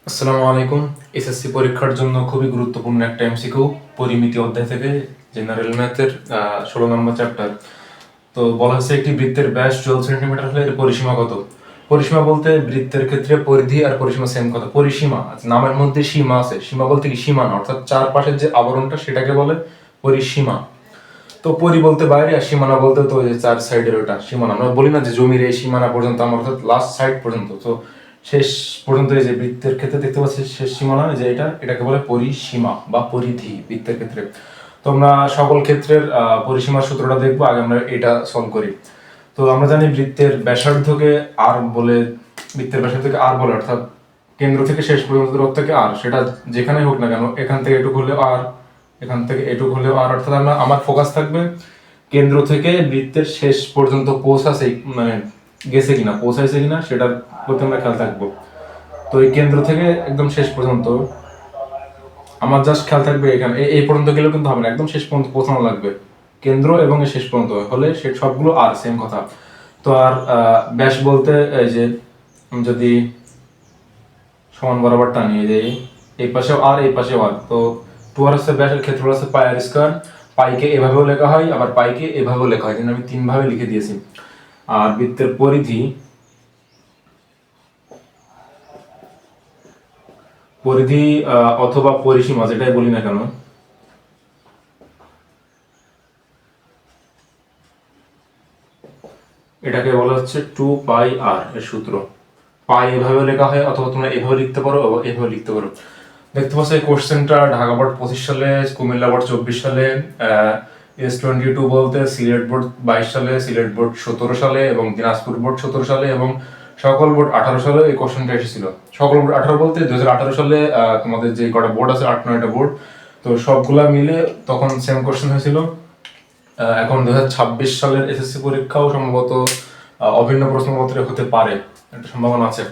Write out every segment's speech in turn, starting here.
আসসালামু আলাইকুম। এসএসসি পরীক্ষার জন্য খুবই গুরুত্বপূর্ণ একটা এমসিকিউ, পরিমিতি অধ্যায় থেকে, জেনারেল ম্যাথের 16 নম্বর চ্যাপ্টার। তো বলা হচ্ছে একটি বৃত্তের ব্যাস 12 সেন্টিমিটার হলে এর পরিসীমা কত? পরিসীমা বলতে বৃত্তের ক্ষেত্রে পরিধি আর পরিসীমা সেম কথা। পরিসীমা নামের মধ্যে সীমা আছে, সীমা বলতে কি সীমানা, অর্থাৎ চারপাশের যে আবরণটা সেটাকে বলে পরিসীমা। তো পরি বলতে বাইরে, আর সীমানা বলতে তো যে চার সাইডের ওটা সীমানা। আমরা বলি না যে জমির এই সীমানা পর্যন্ত আমার, অর্থাৎ লাস্ট সাইড পর্যন্ত। তো শেষ পর্যন্ত এই যে বৃত্তের ক্ষেত্রে দেখতে পাচ্ছি শেষ সীমানা, যে এটাকে বলে পরিসীমা বা পরিধি বৃত্তের ক্ষেত্রে। তো আমরা সকল ক্ষেত্রের পরিসীমার সূত্রটা দেখবো, আগে আমরা এটা সলভ করি। তো আমরা জানি বৃত্তের ব্যাসার্ধকে আর বলে, বৃত্তের ব্যাসার্ধকে আর বলে, অর্থাৎ কেন্দ্র থেকে শেষ পর্যন্ত দূরত্বকে আর, সেটা যেখানেই হোক না কেন, এখান থেকে এটুকু হলে আর, এখান থেকে এটুকু হলেও আর, অর্থাৎ আমার ফোকাস থাকবে কেন্দ্র থেকে বৃত্তের শেষ পর্যন্ত পৌঁছাছে, মানে গেছে কিনা, পৌঁছাইছে কিনা সেটার প্রতি আমরা খেয়াল থাকবো। তো এই কেন্দ্র থেকে একদম শেষ পর্যন্ত আমার জাস্ট খেয়াল থাকবে এখানে এই পর্যন্ত গেলেও কিন্তু হবে না, একদম শেষ পর্যন্ত পৌঁছানো লাগবে। কেন্দ্র এবং শেষ পর্যন্ত হলে সে সবগুলো আর সেম কথা। তো আর ব্যাস বলতে এই যে যদি সমান বরাবর টানি, এই যে এই পাশেও আর এই পাশেও আর, তো টু আর হচ্ছে ব্যাসের ক্ষেত্রফল হচ্ছে পাই আর স্কয়ার। পাইকে এভাবেও লেখা হয়, আবার পাইকে এভাবেও লেখা হয়, কিন্তু আমি তিন ভাবে লিখে দিয়েছি। আর বৃত্তের পরিধি, পরিধি অথবা পরিসীমা যেটাই বলি না কেন, এটাকে বলা হচ্ছে 2 পাই আর এর সূত্র। পাই এভাবে লেখা হয়, অথবা তোমরা এভাবে লিখতে পারো, এভাবে লিখতে পারো। দেখতে পাচ্ছ এই কোশ্চেনটা ঢাকা বোর্ড 25 সালে, কুমিল্লা বোর্ড 24 সালে, S22 বলতে সিলেট বোর্ড 22 সালে, সিলেট বোর্ড 17 সালে, এবং দিনাজপুর বোর্ড 17 সালে, এবং সকল বোর্ড 18 সালে এই কোশ্চেনটা এসেছিল। সকল বোর্ড 18 বলতে 2018 সালে তোমাদের যে কটা বোর্ড আছে, 8-9টা বোর্ড, তো সবগুলা মিলে তখন সেম কোশ্চেন হয়েছিল। এখন 2026 সালের এসএসসি পরীক্ষাও সম্ভবত অভিন্ন প্রশ্নপত্রে হতে পারে, একটা সম্ভাবনা আছে।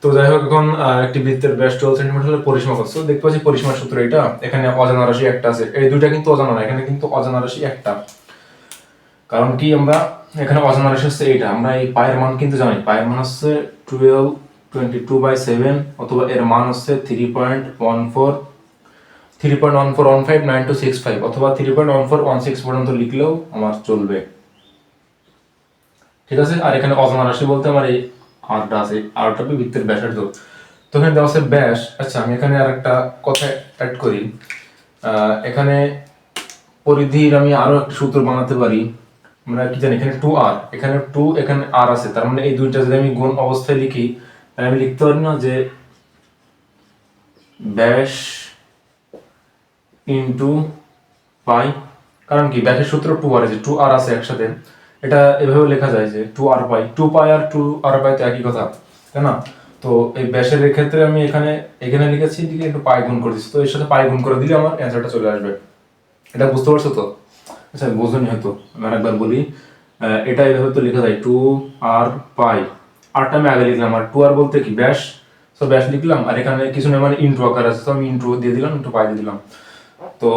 তো যাই হোক, এখন একটি বৃত্তের ব্যাস 12 সেন্টিমিটার হলে পরিসীমা কত? দেখতে পাচ্ছি পরিসীমার সূত্র এটা। এখানে অজানা রাশি একটা আছে, এই দুইটা কিন্তু অজানা না, এখানে কিন্তু অজানা রাশি একটা। কারণ কি, আমরা এখানে অজানা রাশি হচ্ছে এইটা, আমরা এই পায়ের মান কিন্তু জানি, পায়ের মান হচ্ছে 1222/7, অথবা এর মান হচ্ছে 3.14159265, অথবা 3.1416 পর্যন্ত লিখলেও আমার চলবে। ঠিক আছে। আর এখানে অজানা রাশি বলতে আমার এই আরটা আছে, আরটা বৃত্তের ব্যাসার্ধ। তো এখানে দেওয়া আছে ব্যাস। আচ্ছা, আমি এখানে আর একটা কথা অ্যাড করি। এখানে পরিধির আমি আরো একটা সূত্র বানাতে পারি। আমরা কি জানি, এখানে 2 আর, এখানে 2, এখানে আর আছে, তার মানে এই দুইটা যদি আমি গুণ অবস্থায় লিখি, তাহলে আমি লিখতে পারি না যে ব্যাস ইনটু পাই। কারণ কি, ব্যাসের সূত্র 2 আর আছে, 2 আর আছে একসাথে, এটা এভাবে লেখা যায় যে 2 আর পাই, 2 পাই আর 2 আর পাই তো একই কথা, তাই না? তো এই ব্যাসের ক্ষেত্রে আমি এখানে এখানে লিখেছি, দিকে একটু পাই গুণ করে দিচ্ছি, তো এর সাথে পাই গুণ করে দিলে আমার অ্যান্সারটা চলে আসবে। এটা বুঝতে পারছো তো? আচ্ছা, বোঝনি হয়তো, আমি আরেকবার বলি। এটা এভাবে তো লেখা যায় 2 আর পাই, আরটা আমি আগে লিখলাম, আর 2 আর বলতে কি ব্যাস, তো ব্যাস লিখলাম, আর এখানে কিছু না, মানে ইন্টু আকার আছে, তো আমি ইন্টু দিয়ে দিলাম, ইন্টু পাই দিয়ে দিলাম। তো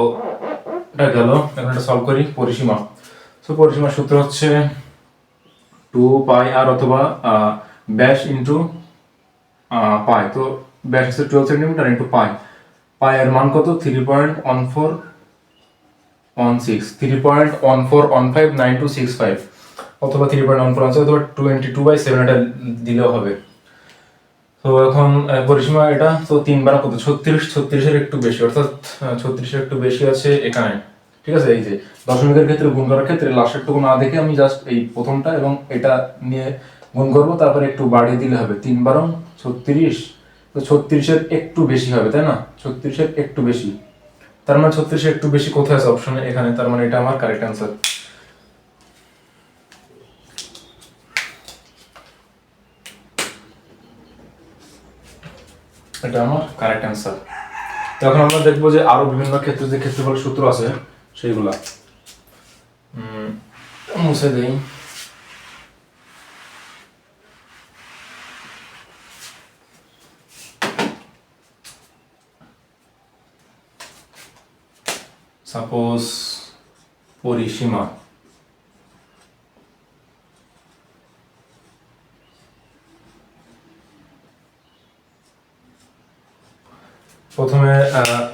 এটা গেল। এখন এটা সলভ করি পরিসীমা। তো পরিসীমার সূত্র হচ্ছে 2 পাই আর, অথবা ব্যাস ইন্টু পাই। তো ব্যাস হচ্ছে 12 সেন্টিমিটার ইন্টু পাই। পাই এর মান কত? 3.14159265, অথবা 3.1416, অথবা 22/7, এটা দিলেও হবে। তো এখন পরিসীমা এটা তো 3 বার কত? 36, 36-এর একটু বেশি, অর্থাৎ 36-এর একটু বেশি আছে এখানে। ঠিক আছে, এই যে দশমিকের ক্ষেত্রে গুণ করার ক্ষেত্রে লাস্টেরটুকু না দেখে আমি জাস্ট এই প্রথমটা এবং এটা নিয়ে গুণ করবো, তারপরে একটু বাড়িয়ে দিলে হবে, 3 × 36, তো 36-এর একটু বেশি হবে, তাই না? 36-এর একটু বেশি, তার মানে 36-এর একটু বেশি কোথায় আছে? অপশনে এখানে, তার মানে এটা আমার কারেক্ট অ্যান্সার। এটা আমার কারেক্ট অ্যান্সার। তো এখন আমরা দেখবো যে আরো বিভিন্ন ক্ষেত্রে যে ক্ষেত্রফলের সূত্র আছে সেইগুলা মুছে দেই। সাপোজ পরিসীমা, প্রথমে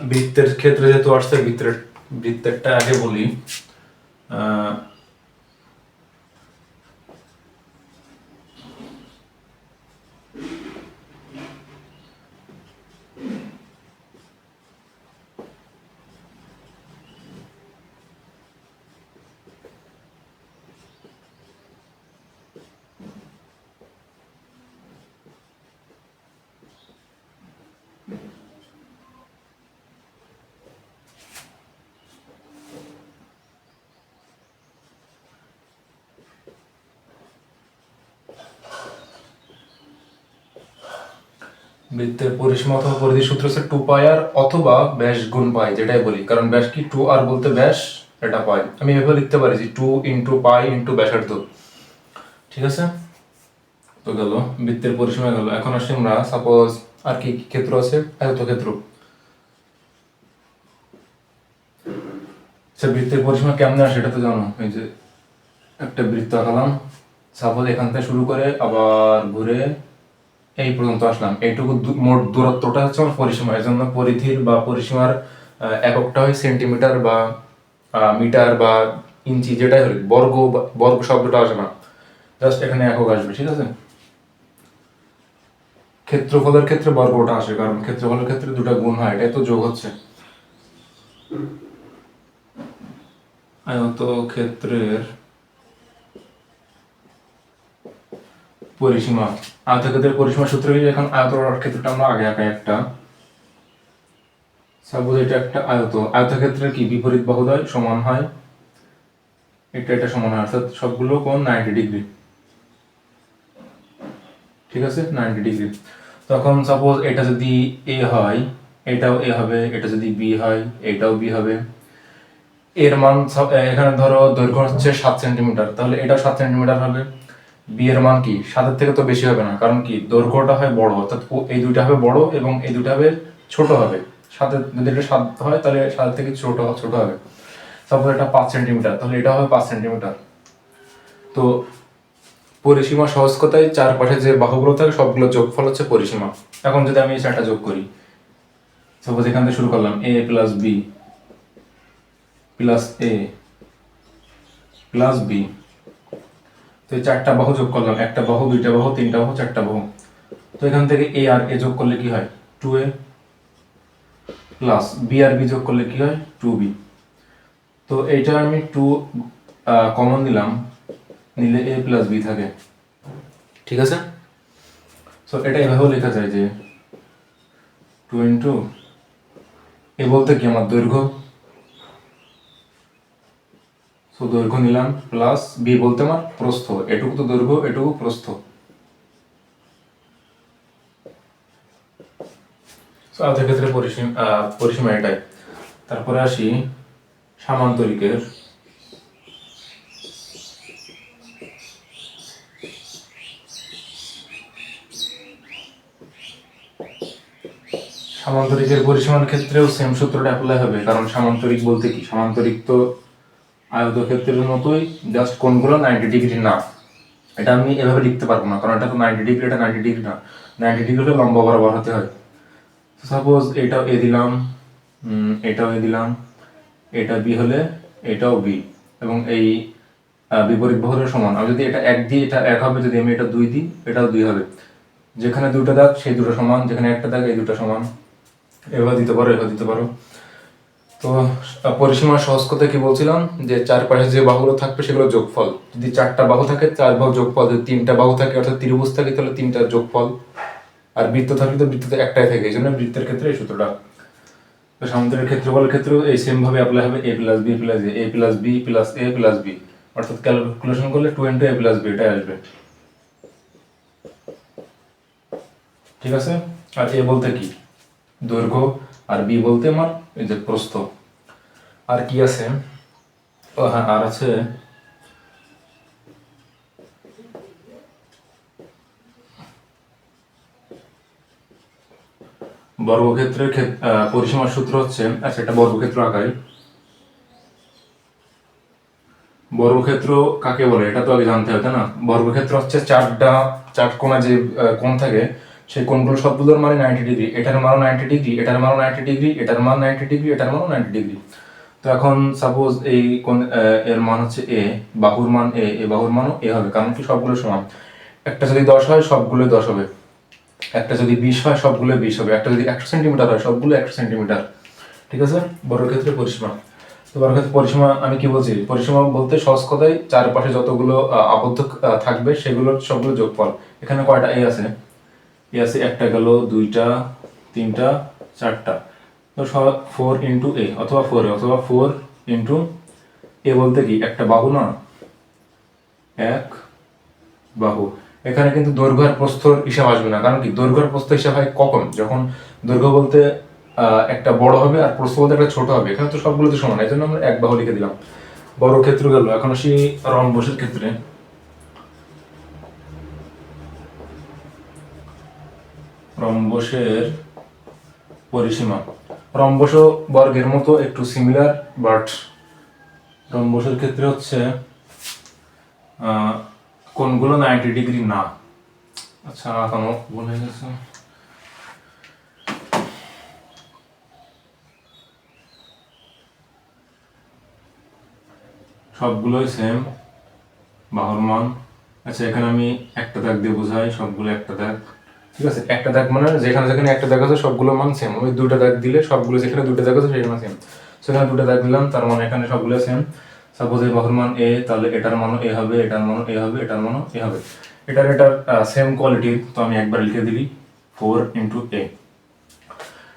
বৃত্তের ক্ষেত্রে যেহেতু আসছে, বৃত্তেরটা আগে বলি। আহ, বৃত্তের পরিসীমা অথবা পরিধির সূত্র হচ্ছে 2πr অথবা ব্যাস গুণ পাই, যেটাই বলি, কারণ ব্যাস কি 2r বলতে ব্যাস, এটা পাই। আমি এভাবে লিখতে পারি যে 2 ইন্টু পাই ইন্টু ব্যাসার্ধ। ঠিক আছে, তো গেল বৃত্তের পরিসীমা গেল। এখন আসি আমরা, সাপোজ আর কি কি ক্ষেত্র আছে, আয়তক্ষেত্র। সে বৃত্তের পরিসীমা কেমনে আসে এটা তো জানো, এই যে একটা বৃত্ত আঁকালাম, সাপোজ এখান থেকে শুরু করে আবার ঘুরে এই পর্যন্ত আসলাম, এইটুকু মোট দূরত্বটা হচ্ছে আমার পরিসীমা। এর জন্য পরিধির বা পরিসীমার এককটা হয় সেন্টিমিটার বা মিটার বা ইঞ্চি, যেটাই হলে বর্গ শব্দটা আসবে না, জাস্ট এখানে একক আসবে। ঠিক আছে, ক্ষেত্রফলের ক্ষেত্রে বর্গটা আসে, কারণ ক্ষেত্রফলের ক্ষেত্রে দুটো গুণ হয়, এটাই তো যোগ হচ্ছে। আয়তক্ষেত্রের পরিসীমা, আয়তক্ষেত্রের পরিসীমা সূত্র কি, এখন আয়তক্ষেত্রটা ক্ষেত্রটা আমরা আগে আঁকাই একটা। সাপোজ এটা একটা আয়তক্ষেত্রের কি বিপরীত বাহুদ্বয় সমান হয়, এটা সমান হয়, অর্থাৎ সবগুলো কোণ 90 ডিগ্রি। ঠিক আছে, 90 ডিগ্রি। তখন সাপোজ এটা যদি এ হয়, এটাও এ হবে, এটা যদি বি হয়, এটাও বি হবে। এর মান এখানে ধরো দৈর্ঘ্য হচ্ছে 7 সেন্টিমিটার, তাহলে এটাও 7 সেন্টিমিটার হবে। বি এর মান কি 7-এর থেকে তো বেশি হবে না, কারণ কি দৈর্ঘ্যটা হয় বড়, অর্থাৎ এই দুইটা হবে বড় এবং এই দুইটা হবে ছোট হবে। 7-এর যদি এটা 7 হয় তাহলে 7-এর থেকে ছোট ছোট হবে। সাপোজ এটা 5 সেন্টিমিটার, তাহলে এটা হবে 5 সেন্টিমিটার। তো পরিসীমা সহজ কথায় চারপাশে যে বাহুগুলো থাকে সবগুলো যোগফল হচ্ছে পরিসীমা। এখন যদি আমি এই চারটা যোগ করি, সাপোজ এখান থেকে শুরু করলাম এ plus B plus A plus B, তো এই চারটা বাহু যোগ করলাম, একটা বাহু, দুইটা বাহু, তিনটা বাহু, চারটা বাহু। তো এখান থেকে এ আর এ যোগ করলে কি হয় 2a, প্লাস বি আর বি যোগ করলে কি হয় 2b। তো এইটা আমি 2 কমন নিলাম, নিলে a প্লাস বি থাকে। ঠিক আছে, সো এটা এভাবেও লেখা যায় যে 2 ইন্টু এ বলতে কি আমার দৈর্ঘ্য, সো দৈর্ঘ্য নিলাম, প্লাস বি বলতে আমার প্রস্থ, এটুকু তো দৈর্ঘ্য, এটুকু প্রস্থ। সো আয়তক্ষেত্রে পরিসীমা এটাই। তারপরে আসি সামান্তরিকের। সামান্তরিকের পরিসীমার ক্ষেত্রেও সেম সূত্রটা অ্যাপ্লাই হবে, কারণ সামান্তরিক বলতে কি, সামান্তরিক তো আয়তক্ষেত্রের মতোই, জাস্ট কোণগুলো 90 ডিগ্রি না। এটা আমি এভাবে লিখতে পারবো না, কারণ এটা তো 90 ডিগ্রি, এটা 90 ডিগ্রি না। 90 ডিগ্রি হলে লম্বা বরাবর হতে হয়। সাপোজ এটাও এ দিলাম, এটাও এ দিলাম, এটা বি হলে এটাও বি, এবং এই বিপরীত বাহুর সমান। আমি যদি এটা 1 দিই, এটা 1 হবে, যদি আমি এটা 2 দিই, এটাও 2 হবে। যেখানে দুটো দাগ সেই দুটো সমান, যেখানে একটা দাগ এই দুটো সমান, এভাবে দিতে পারো, এভাবে দিতে পারো। তো পরিসীমার সহজ কথা কি বলছিলাম, যে চারপাশে যে বাহুগুলো থাকবে সেগুলো যোগফল। যদি 4টা বাহু থাকে 4 বাহু যোগফল, যদি 3টা বাহু থাকে অর্থাৎ ত্রিভুজ থাকে তাহলে 3টার যোগফল, আর বৃত্ত থাকলে তো বৃত্ত একটাই থাকে, এই জন্য বৃত্তের ক্ষেত্রে এই সূত্রটা। তো সামান্তরিক ক্ষেত্রফলের ক্ষেত্রেও এই সেম ভাবে অ্যাপ্লাই হবে, a plus B plus A plus B plus A plus B, অর্থাৎ ক্যালকুলেশন করলে 2 ইন্টু এ প্লাস বি এটাই আসবে। ঠিক আছে, আর এ বলতে কি দৈর্ঘ্য, আর বি বলতে আমার এই যে প্রস্থ। আর কি আছে, ও হ্যাঁ, আর আছে বর্গক্ষেত্রের পরিসীমার সূত্র হচ্ছে, আচ্ছা এটা বর্গক্ষেত্র আঁকাই। বর্গক্ষেত্র কাকে বলে এটা তো আগে জানতে হবে, তাই না? বর্গক্ষেত্র হচ্ছে চার কোণা যে কোণ থাকে সেই কোণগুলো সবগুলোর মানে 90 ডিগ্রি, এটার মানও 90 ডিগ্রি, এটার মানও 90 ডিগ্রি, এটার মান 90 ডিগ্রি, এটার মানও 90 ডিগ্রি। তো এখন সাপোজ এই কোন এর মান হচ্ছে এ, বাহুর মান এ বাহুর মানও এ হবে, কারণ কি সবগুলো সমান। একটা যদি 10 হয় সবগুলো 10 হবে, একটা যদি 20 হয় সবগুলো 20 হবে, একটা যদি 100 সেন্টিমিটার হয় সবগুলো 100 সেন্টিমিটার। ঠিক আছে, বর্গক্ষেত্রের পরিসীমা। তো বর্গক্ষেত্রের পরিসীমা আমি কি বলছি, পরিসীমা বলতে সহজ কথায় চারপাশে যতগুলো আবদ্ধ থাকবে সেগুলোর সবগুলো যোগফল। এখানে কয়টা এ আছে, এ আছে একটা, গেল দুইটা, তিনটা, চারটা। তো 4 ইন্টু এ অথবা 4 অথবা 4 ইন্টু এ বলতে কি একটা বাহু না, এক বাহু। এখানে কিন্তু দৈর্ঘ্য আর প্রস্থর হিসাব আসবে না, কারণ কি দৈর্ঘ্য আর প্রস্থ হিসাব হয় কখন, যখন দৈর্ঘ্য বলতে একটা বড় হবে আর প্রস্থ বলতে একটা ছোট হবে। এখানে তো সবগুলো তো সমান, এই জন্য আমরা এক বাহু লিখে দিলাম। বড় ক্ষেত্র গেল। এখন আসি রম্বসের ক্ষেত্রে। রম্বসের পরিসীমা। রম্বস বর্গের মতো একটু সিমিলার, বাট রম্বসের ক্ষেত্রে হচ্ছে কোণগুলো 90 ডিগ্রি না। আচ্ছা কেন ভুল হয়ে গেছে, সবগুলোই সেম বাহুর মান। আচ্ছা এখানে আমি একটা দাগ দিয়ে বোঝাই, সবগুলো একটা দাগ। ঠিক আছে, একটা দাগ মানে যেখানে যেখানে একটা দাগ আছে সবগুলো মান সেম। ওই দুটো দাগ দিলে সবগুলো যেখানে দুটো দাগ আছে সেখানে সেম, সেখানে দুটো দাগ দিলাম, তার মানে এখানে সবগুলো সেম। সাপোজ এই বাহুর মান এ, তাহলে এটার মানও এ হবে, এটার মানও এ হবে, এটার মানও এ হবে। এটার সেম কোয়ালিটির, তো আমি একবার লিখে দিই 4 ইন্টু এ।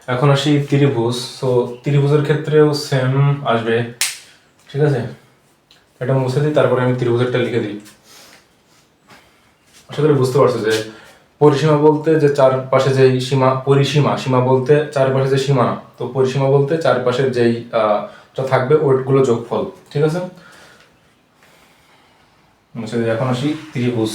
এখন আসি ত্রিভুজ। তো ত্রিভুজের ক্ষেত্রেও সেম আসবে। ঠিক আছে, এটা মুছে দিই, তারপরে আমি ত্রিভুজেরটা লিখে দিই। আশা করি বুঝতে পারছো যে পরিসীমা বলতে যে চারপাশে যেই সীমা, পরিসীমা, সীমা বলতে চারপাশে যে সীমানা, তো পরিসীমা বলতে চারপাশের যেই যা থাকবে ওইগুলো যোগফল। ঠিক আছে, এখন আসি ত্রিভুজ।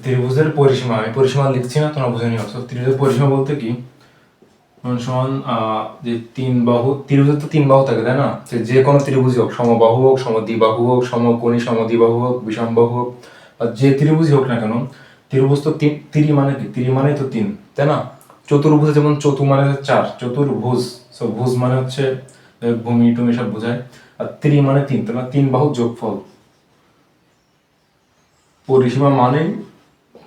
ত্রিভুজের পরিসীমা, আমি পরিসীমা লিখছি না, তোমরা বুঝে নিও। ত্রিভুজের পরিসীমা বলতে কি, সমান যে তিন বাহু, ত্রিভুজের তো তিন বাহু থাকে তাই না, যে কোনো ত্রিভুজ হোক, সমবাহু হোক, সমদ্বিবাহু হোক, সমকোণী সমদ্বিবাহু হোক, বিষমবাহু হোক, যে ত্রিভুজই হোক না কেন, ত্রিভুজ তো ত্রি মানে কি, ত্রি মানে তো তিন তাই না। চতুর্ভুজে যেমন চতু মানে চার, চতুর্ভুজ, ভুজ মানে হচ্ছে ভূমি টুমি সব বোঝায়, আর ত্রি মানে তিন, তাই না, তিন বাহু যোগফল। পরিসীমা মানে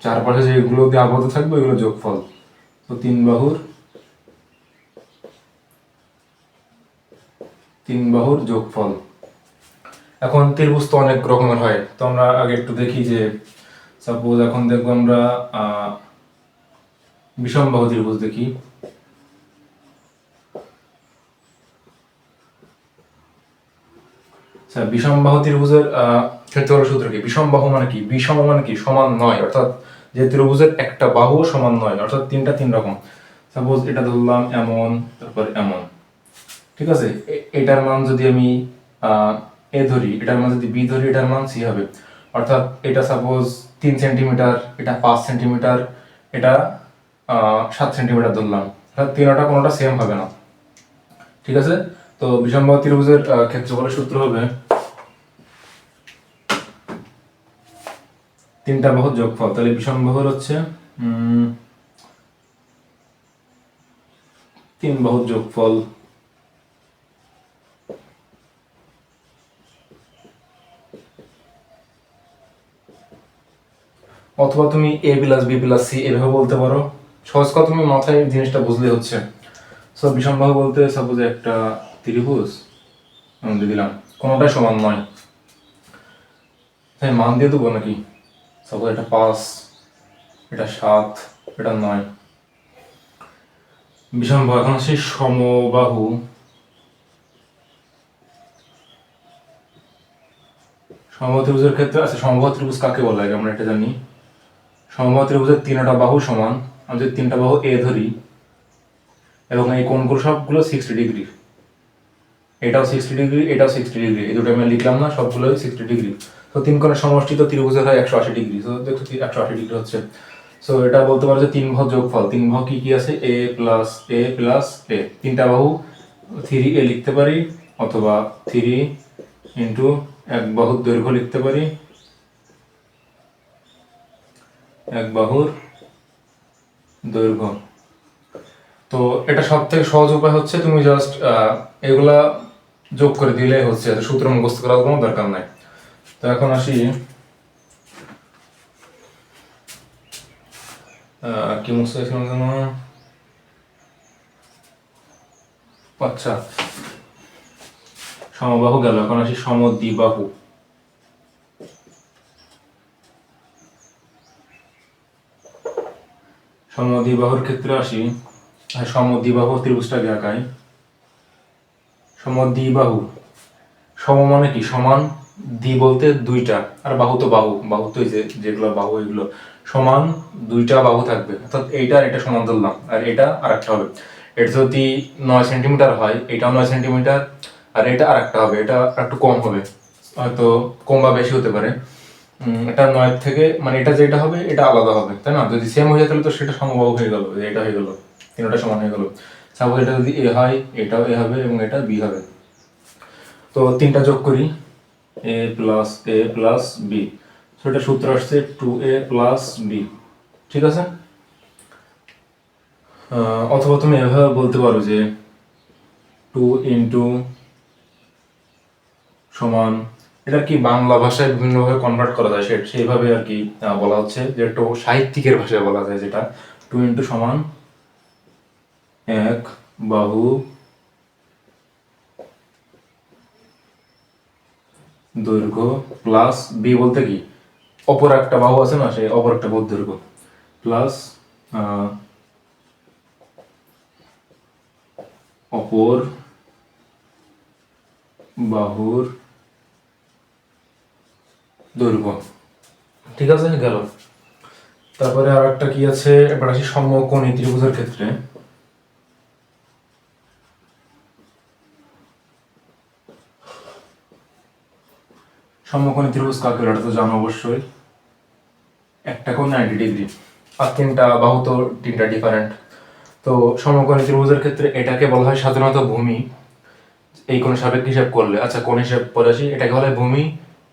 চারপাশে যেগুলো দিয়ে আবদ্ধ থাকবে ওইগুলো যোগফল। তো তিন বাহুর যোগফল। এখন ত্রিভুজ তো অনেক রকমের হয়, তো আমরা আগে একটু দেখি যে সাপোজ এখন দেখবো আমরা বিষমবাহু ত্রিভুজ দেখি। বিষমবাহু ত্রিভুজের ক্ষেত্রফল সূত্র কি, বিষমবাহু মানে কি, বিষম মানে কি সমান নয়, অর্থাৎ যে ত্রিভুজের একটা বাহু সমান নয়, অর্থাৎ তিনটা তিন রকম। সাপোজ এটা ধরলাম এমন, তারপর এমন। ঠিক আছে, এটার মান যদি আমি এ ধরি, এটার মান যদি বি ধরি, এটার মান সি হবে। অর্থাৎ এটা সাপোজ 3 সেন্টিমিটার, এটা 5 সেন্টিমিটার, এটা 7 সেন্টিমিটার ধরলাম, অর্থাৎ তিনটা কোনোটা সেম হবে না। ঠিক আছে, তো বিষমবাহু ত্রিভুজের ক্ষেত্রফলের সূত্র হবে তিনটা বাহুর যোগফল। তাহলে বিষমবাহুর হচ্ছে তিন বাহুর যোগফল। অথবা তুমি এ প্লাস বি প্লাস সি এভাবে বলতে পারো, সহজ কথা তুমি মাথায় জিনিসটা বুঝলে হচ্ছে। সো বিষমবাহু বলতে সাপোজ একটা ত্রিভুজ দিয়ে দিলাম, কোনোটাই সমান নয়, তাই মান দিয়ে দেবো নাকি, সাপোজ এটা 5, এটা 7, এটা 9। বিষমবাহু। এখন সেই সমবাহু। সমবাহু ত্রিভুজের ক্ষেত্রে আছে, সমবাহু ত্রিভুজ কাকে বলা হয় আমরা এটা জানি। সমবাহু ত্রিভুজের তিনটা বাহু সমান, আমি যদি তিনটা বাহু এ ধরি এবং এই কোণগুলো সবগুলো 60 ডিগ্রি, এটাও 60 ডিগ্রি, এটাও 60 ডিগ্রি, এই দুটো আমি লিখলাম না, সবগুলোই 60 ডিগ্রি। তো তিন কোণের সমষ্টি তো ত্রিভুজের হয় 180 ডিগ্রি, তো দেখো 180 ডিগ্রি হচ্ছে। সো এটা বলতে পারো যে তিন বাহুর যোগফল। তিন বাহু কি কি আছে, এ প্লাস এ প্লাস এ। তিনটা বাহু 3a লিখতে পারি, অথবা 3 ইন্টু এক বাহুর দৈর্ঘ্য লিখতে পারি, এক বাহুর দৈর্ঘ্য। তো এটা সব থেকে সহজ উপায় হচ্ছে তুমি জাস্ট এগুলা যোগ করে দিলে হচ্ছে, সূত্র মুখস্থ করার কোনো দরকার নাই। তো এখন আসি কি মুখস্থ ছিল যেন, আচ্ছা সমবাহু গেল, এখন আসি সমদ্বিবাহু। সমদ্বিবাহুর ক্ষেত্রে আসি, সমদ্বিবাহু ত্রিভুজটাকে আঁকাই। সমদ্বিবাহু, সম মানে কি সমান, দ্বি বলতে দুইটা, আর বাহু তো বাহু, বাহু তো এই যে যেগুলো বাহু এগুলো সমান, দুইটা বাহু থাকবে, অর্থাৎ এইটা আর এটা সমান ধরলাম, আর এটা আর একটা হবে। এটা যদি 9 সেন্টিমিটার হয়, এটাও 9 সেন্টিমিটার, আর এটা আর একটা হবে, এটা একটু কম হবে, হয়তো কম বা বেশি হতে পারে। এটা 9 থেকে মানে এটা যেটা হবে এটা আলাদা হবে, তাই না? যদি সেম হয়ে যায় তাহলে তো সেটা সমবাহু হয়ে গেল, এটা হয়ে গেল, তিনটা সমান হয়ে গেল। সাপোজ এটা যদি এ হয়, এটাও এ হবে এবং এটা বি হবে। তো তিনটা যোগ করি, এ প্লাস বি, সেটা সূত্র আসছে 2a প্লাস বি, ঠিক আছে? অথবা তুমি এভাবে বলতে পারো যে 2 ইন্টু সমান, এটা কি বাংলা ভাষায় বিভিন্নভাবে কনভার্ট করা যায়, সেইভাবে আর কি বলা হচ্ছে, যে একটু সাহিত্যিকের ভাষায় বলা যায়, যেটা 2 ইন্টু সমান এক বাহু দৈর্ঘ্য প্লাস বি বলতে কি অপর একটা বাহু আছে না, সেই অপর একটা বাহুর দৈর্ঘ্য, প্লাস অপর বাহুর দৈর্ঘ্য, ঠিক আছে গেল। তারপরে আর একটা কি আছে, এবার আসি সমকোণী ত্রিভুজের ক্ষেত্রে। সমকোণী ত্রিভুজ কাকে বলে এটা তো জানো অবশ্যই, একটা কোণ 90 ডিগ্রি, আর তিনটা বাহু তো তিনটা ডিফারেন্ট। তো সমকোণী ত্রিভুজের ক্ষেত্রে এটাকে বলা হয় সাধারণত ভূমি, এই কোণ সাপেক্ষে হিসাব করলে। আচ্ছা কোণ হিসাব করে আসি, এটাকে বলা হয় ভূমি।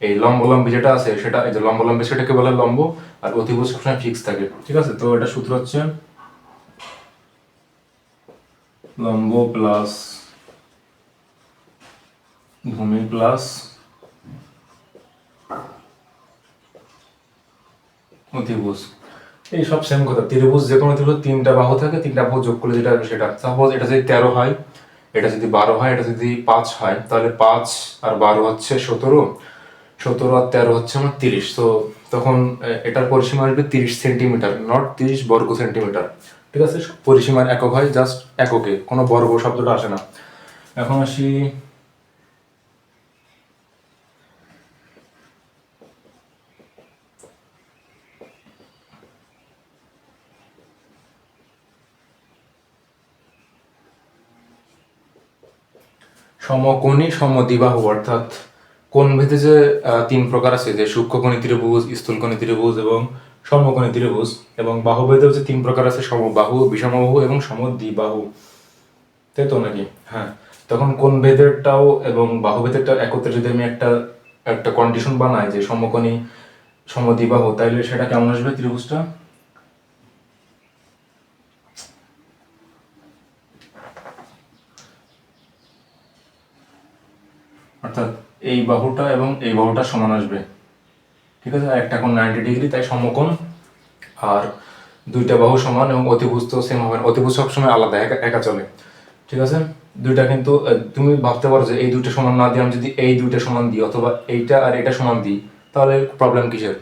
এই লম্বলম্বী যেটা আছে সেটা, এই যে লম্বলম্বী সেটাকে বলা হয় লম্ব, আর অতিভুজ সবসময় ফিক্স থাকে, ঠিক আছে? তো এটা সূত্র হচ্ছে লম্ব প্লাস ভূমি প্লাস অতিভুজ, এই সব সেম কথা। ত্রিভুজ যে কোনো ত্রিভুজ তিনটা বাহু থাকে, তিনটা বাহু যোগ করলে যেটা হবে সেটা। সাপোজ এটা যদি 13 হয়, এটা যদি 12 হয়, এটা যদি 5 হয়, তাহলে 5 আর 12 হচ্ছে 17, 17 আর 13 হচ্ছে আমার 30। তো তখন এটার পরিসীমা আসবে 30 সেন্টিমিটার, নট 30 বর্গ সেন্টিমিটার, ঠিক আছে? পরিসীমার একক হয় জাস্ট এককে, কোনো বর্গ শব্দটা আসে না। এখন আসি সমকোণী সমদ্বিবাহু, অর্থাৎ কোণ ভেদে যে তিন প্রকার আছে, যে সূক্ষ্মকোণী ত্রিভুজ, স্থূলকোণী ত্রিভুজ এবং সমকোণী ত্রিভুজ, এবং বাহুভেদেও যে তিন প্রকার আছে, সমবাহু, বিষমবাহু এবং সমদ্বিবাহু, তাই তো নাকি? হ্যাঁ। তখন কোণ ভেদেরটাও এবং বাহুভেদেরটাও একত্রে যদি আমি একটা একটা কন্ডিশন বানাই যে সমকোণী সমদ্বিবাহু, তাইলে সেটা কেমন আসবে ত্রিভুজটা? অর্থাৎ এই বাহুটা এবং এই বাহুটা সমান আসবে, ঠিক আছে? আর একটা কোণ 90 ডিগ্রি, তাই সমকোণ। আর দুইটা বাহু সমান এবং অতিভুজ তো সেম হবে না, অতিভুজ সবসময় আলাদা, একা একা চলে, ঠিক আছে? দুইটা কিন্তু তুমি ভাবতে পারো যে এই দুইটা সমান না দিয়ে আমি যদি এই দুইটা সমান দিই, অথবা এইটা আর এটা সমান দিই, তাহলে প্রবলেম কিসের?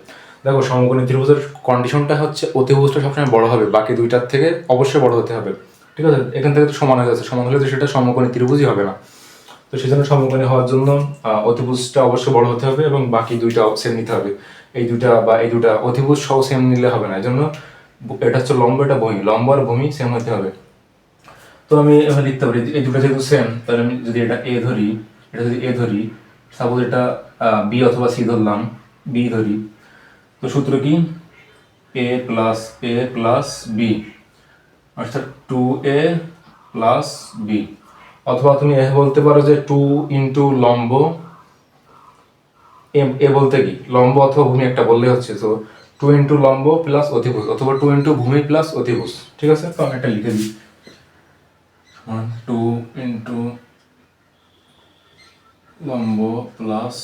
দেখো সমকোণী ত্রিভুজের কন্ডিশনটা হচ্ছে অতিভুজটা সবসময় বড় হবে, বাকি দুইটার থেকে অবশ্যই বড় হতে হবে, ঠিক আছে? এখান থেকে তো সমান হয়ে যাচ্ছে, সমান হলে তো সেটা সমকোণী ত্রিভুজই হবে না। তো সেজন্য সমকোণী হওয়ার জন্য অতিভুজটা অবশ্যই বড় হতে হবে এবং বাকি দুইটাও সেম নিতে হবে। এই দুইটা বা এই দুটা অতিভুজ সহ সেম নিলে হবে না, এই জন্য এটা হচ্ছে লম্ব, এটা ভূমি, লম্ব আর ভূমি সেম হতে হবে। তো আমি এভাবে লিখতে পারি, এই দুটো যেহেতু সেম, তাহলে আমি যদি এটা এ ধরি, এটা যদি এ ধরি, সাপোজ এটা বি অথবা সি ধরলাম, বি ধরি, তো সূত্র কি, এ প্লাস বি, অর্থাৎ 2a প্লাস বি। অথবা তুমি এ বলতে পারো যে 2 ইন্টু লম্ব, এ বলতে কি লম্ব অথবা ভূমি একটা বললে হচ্ছে, তো 2 ইন্টু লম্ব প্লাস অতিভুজ, অথবা 2 ইন্টু ভূমি প্লাস অতিভুজ। ঠিক আছে, তো আমি একটা লিখে দিই, 2 ইন্টু লম্ব প্লাস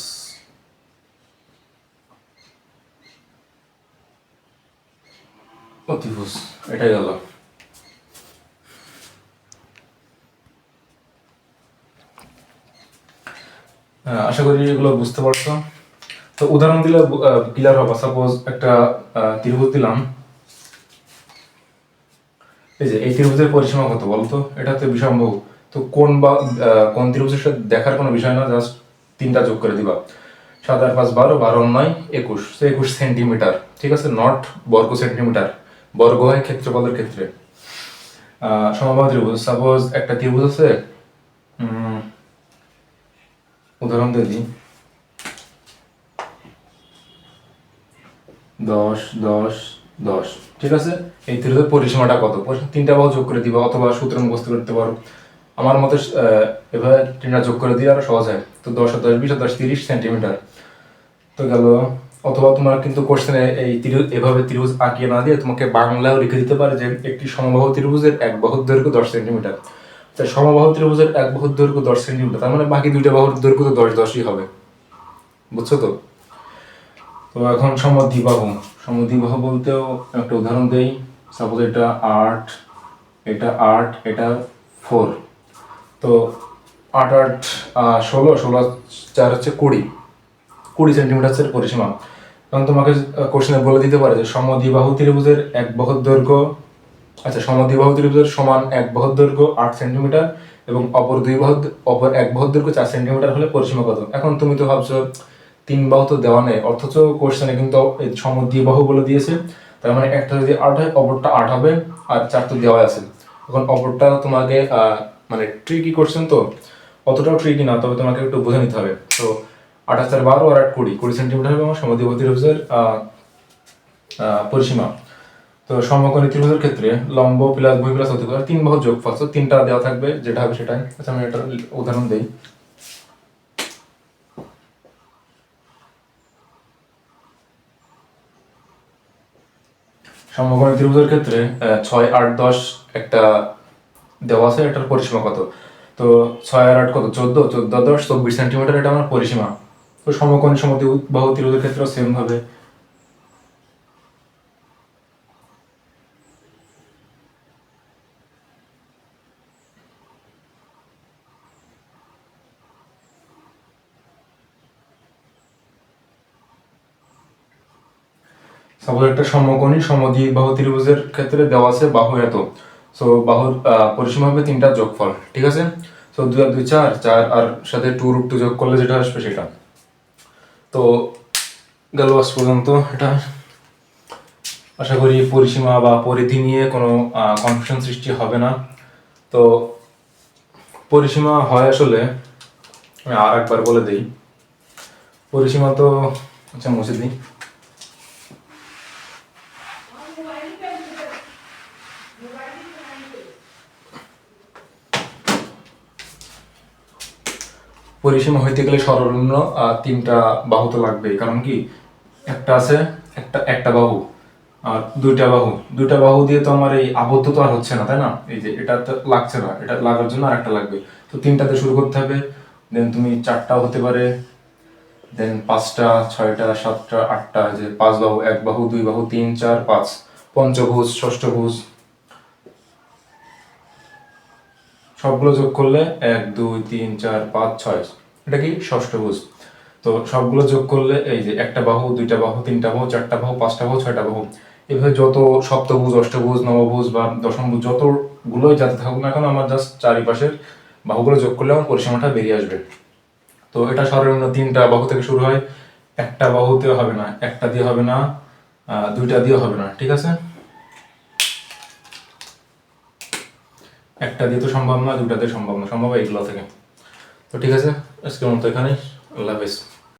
অতিভুজ, এটাই গেল। আশা করি এগুলো বুঝতে পারছো। তো উদাহরণ দিলে ক্লিয়ার হবে। সাপোজ একটা ত্রিভুজ দিলাম, এই যে এই ত্রিভুজের পরিসীমা কত বলতো, এটা তো বিষমবাহু। তো কোন বা কোন ত্রিভুজের সাথে দেখার কোনো বিষয় না, জাস্ট তিনটা যোগ করে দিবা, 7 আর 5 12, 12 আর 9 21, তো 21 সেন্টিমিটার। ঠিক আছে, নট বর্গ সেন্টিমিটার, বর্গ হয় ক্ষেত্রফলের ক্ষেত্রে। সমবাহু ত্রিভুজ, সাপোজ একটা ত্রিভুজ আছে, উদাহরণ দিয়ে দিই, 10 10 10। ঠিক আছে, এই ত্রিভুজের পরিসীমাটা কত, তিনটা বাহু যোগ করে দিবা, অথবা সূত্র মুখস্থ করতে পারো। আমার মতে এভাবে তিনটা যোগ করে দিয়ে আরো সহজ হয়। তো 10 আর 10 20 আর 10 30 সেন্টিমিটার তো গেল। অথবা তোমার কিন্তু কোশ্চেনে এই ত্রিভুজ এভাবে ত্রিভুজ আঁকিয়ে না দিয়ে তোমাকে বাংলাও লিখে দিতে পারে যে একটি সমবাহু ত্রিভুজের এক বাহুর দৈর্ঘ্য 10 সেন্টিমিটার। তাই সমবাহু ত্রিভুজের এক বাহুর দৈর্ঘ্য 10 সেন্টিমিটার, তার মানে বাকি দুইটা বাহুর দৈর্ঘ্য তো 10 10ই হবে। বুঝছো তো? তো এখন সমদ্বিবাহু, সমদ্বিবাহু বলতেও একটা উদাহরণ দেই। সাপোজ এটা 8, এটা 8, এটা 4। তো 8 8 16, 16 4 হচ্ছে 20 সেন্টিমিটার হচ্ছে পরিসীমা। কারণ তোমাকে কোশ্চেনে বলে দিতে পারে যে সমদ্বিবাহু ত্রিভুজের এক বাহুর দৈর্ঘ্য, আচ্ছা সমদ্বিবাহু ত্রিভুজের সমান এক বাহুর দৈর্ঘ্য 8 সেন্টিমিটার এবং অপর এক বাহুর দৈর্ঘ্য 4 সেন্টিমিটার হলে পরিসীমা কত। এখন তুমি তো ভাবছো তিন বাহু তো দেওয়া নেই, অথচ কোশ্চেনে কিন্তু সমদ্বিবাহু বলে দিয়েছে, তার মানে একটা যদি 8 হয় অপরটা 8 হবে, আর 4 তো দেওয়া আছে। এখন অপরটা তোমাকে মানে ট্রিকি কোশ্চেন, তো অতটাও ট্রিকি না, তবে তোমাকে একটু বুঝে নিতে হবে। তো 8 আর 4 12 আর 8 20 সেন্টিমিটার হবে আমার সমদ্বিবাহু ত্রিভুজের পরিসীমা। তো সমকোণী ত্রিভুজের ক্ষেত্রে লম্ব প্লাস ভূমি প্লাস অতিভুজ, তিন বাহুর যোগফল, তো তিনটা দেওয়া থাকবে, যেটা হবে সেটাই। আচ্ছা আমি একটা উদাহরণ দেই। সমকোণী ত্রিভুজের ক্ষেত্রে 6 8 10 একটা দেওয়া আছে, এটার পরিসীমা কত। তো 6 আর 8 কত, 14, 14 10 24 সেন্টিমিটার, এটা আমার পরিসীমা। তো সমকোণী সমদ্বিবাহু ত্রিভুজের ক্ষেত্রেও সেম ভাবে। সাপোজ একটা সমকোণী সমদ্বিবাহু ত্রিভুজের ক্ষেত্রে দেওয়া আছে বাহু এত, সো বাহুর পরিসীমা হবে তিনটা যোগফল। ঠিক আছে, তো 2 আর 2 4, 4 আর সাথে 2√2 যোগ করলে যেটা আসবে সেটা। তো গেল আজ পর্যন্ত এটা। আশা করি পরিসীমা বা পরিধি নিয়ে কোনো কনফিউশন সৃষ্টি হবে না। তো পরিসীমা হয় আসলে, আমি আর একবার বলে দিই, পরিসীমা তো আচ্ছা মুছে দিই। পরিসীমা হইতে গেলে সর্বনিম্ন তিনটা বাহু তো লাগবেই, কারণ কি একটা আছে, একটা বাহু আর দুইটা বাহু দিয়ে তো আমার এই আবদ্ধ তো আর হচ্ছে না, তাই না? এই যে এটা তো লাগছে না, এটা লাগার জন্য আর একটা লাগবে। তো তিনটাতে শুরু করতে হবে, দেন তুমি চারটা হতে পারে, দেন 5টা 6টা 7টা 8টা, যে 5 বাহু, এক বাহু, 2 বাহু, 3 4 5, পঞ্চভুজ, ষষ্ঠভুজ, সবগুলো যোগ করলে 1 2 3 4 5 6, এটা কি ষষ্ঠভুজ। তো সবগুলো যোগ করলে এই যে একটা বাহু, দুইটা বাহু, তিনটা বাহু, চারটা বাহু, পাঁচটা বাহু, ছয়টা বাহু, এভাবে যত সপ্তভুজ, অষ্টভুজ, নবভুজ বা দশমভুজ যতগুলোই যাতে থাকুক না কেন, আমার জাস্ট চারিপাশের বাহুগুলো যোগ করলে আমার পরিসীমাটা বেরিয়ে আসবে। তো এটা সর্বনিম্ন তিনটা বাহু থেকে শুরু হয়, একটা বাহুতে হবে না, একটা দিয়ে হবে না, দুইটা দিয়ে হবে না। ঠিক আছে, একটা দিয়ে তো সম্ভব না, দুটা দিয়ে সম্ভব না, সম্ভব হয় এগুলো থেকে। তো ঠিক আছে, আজকের মতো এখানেই। আল্লাহ হাফেজ।